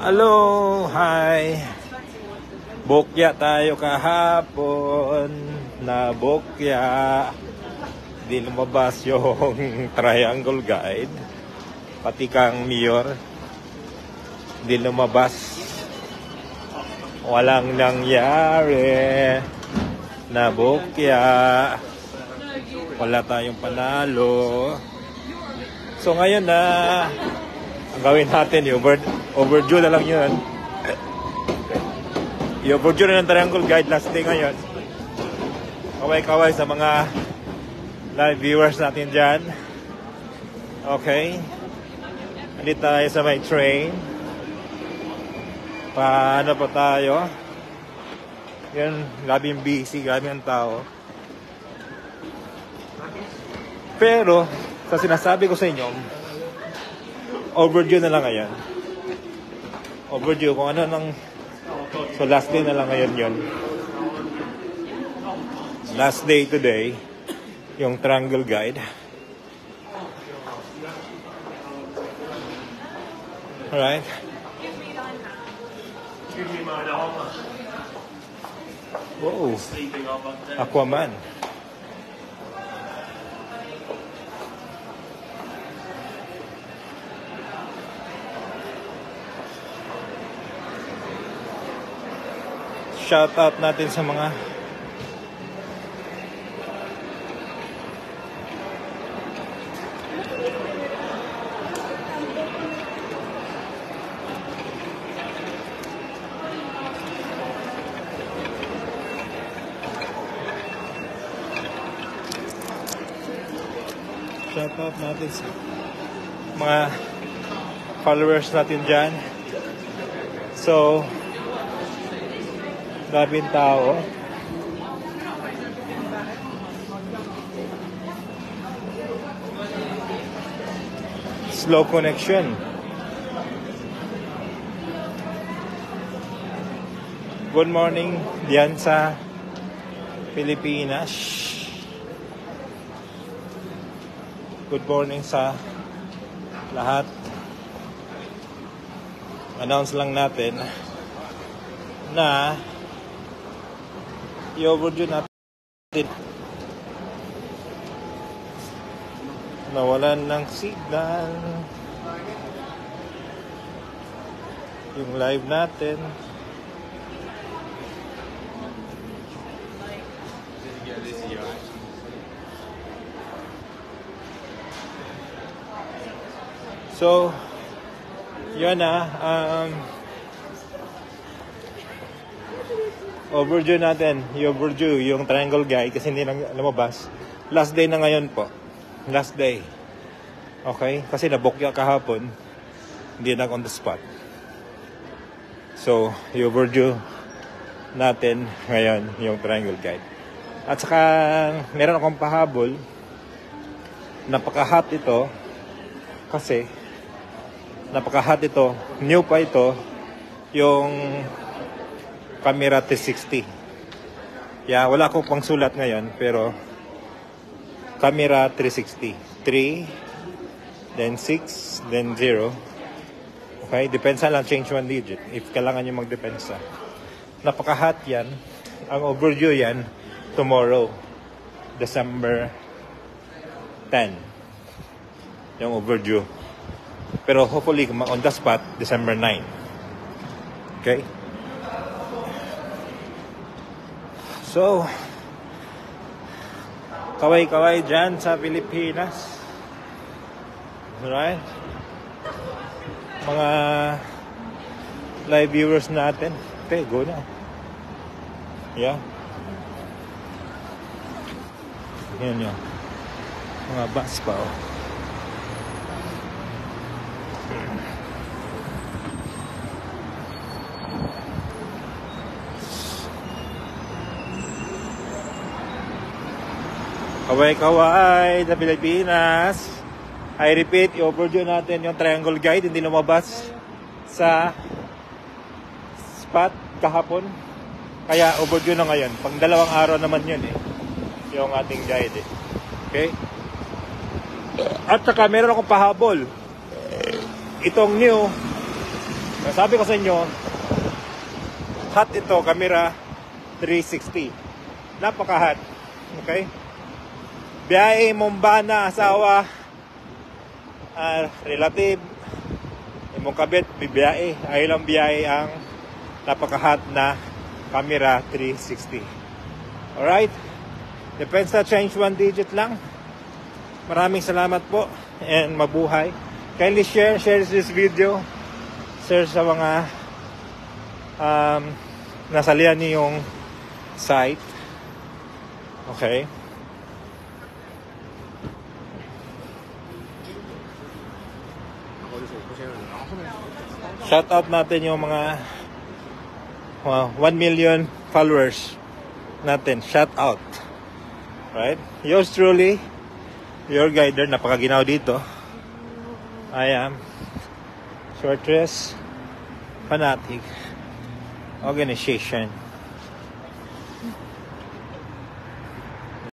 Hello, hi. Bokya tayo kahapon. Na bokya. Di lumabas yung triangle guide. Pati kang mayor. Di lumabas. Walang nangyari. Na bokya. Wala tayong panalo. So ngayon na ang gawin natin, overdue na lang yun. I-overdue na ng triangle guide last day ngayon. Kaway-kaway sa mga live viewers natin dyan. Okay. Nandito tayo sa may train. Paano pa tayo? Yan, grabing busy, grabing ang tao. Pero, sa sinasabi ko sa inyo, overdue na lang ngayon. Overdue, kung ano nang... So, last day na lang ngayon yun. Last day today, yung triangle guide. Alright. Whoa. Aquaman. Shout out natin sa mga followers natin dyan. So, daming tao. Slow connection. Good morning diyan sa Pilipinas. Good morning sa lahat. Announce lang natin na i-overdue natin. Nawalan ng signal yung live natin. So, yun na. Overdue natin. I-overdue yung triangle guide kasi hindi lang lumabas. Last day na ngayon po. Last day. Okay? Kasi nabokya kahapon. Hindi na on the spot. So, i-overdue natin ngayon yung triangle guide. At saka, meron akong pahabol. Napaka-hot ito. Kasi, napaka-hot ito. New pa ito. Yung camera 360. Yeah, wala akong pang sulat ngayon. Pero, camera 360. 3, then 6, then 0. Okay? Depensa lang, change one digit. If kailangan nyo magdepensa. Napaka-hot yan. Ang overdue yan, tomorrow. December 10. Yung overdue. Pero hopefully, on the spot, December 9. Okay? So, kaway-kaway dyan sa Pilipinas. Alright? Mga live viewers natin. Okay, go na. Yeah. Yan yun. Mga bus pa, oh. Kaway-kaway sa Pilipinas. I repeat, i-overdue natin yung triangle guide. Hindi lumabas sa spot kahapon. Kaya overdue na ngayon. Pang 2 araw naman yun eh. Yung ating guide eh. Okay? At saka meron akong pahabol. Itong new Sabi ko sa inyo, hot ito, camera 360. Napaka-hot. Okay? Biyahe, Mombana, asawa, relative, imong kabit, bibiyahe. Ay lang biyahe ang napaka-hot na camera 360. Alright? Depends na change 1 digit lang. Maraming salamat po and mabuhay. Kindly share this video. Share sa mga nasalihan niyong site. Okay. Shout out natin yung mga 1 million followers natin. Shout out. Right? Yours truly, your guider, napakaginaw dito. I am Short Dress Fanatic Organization.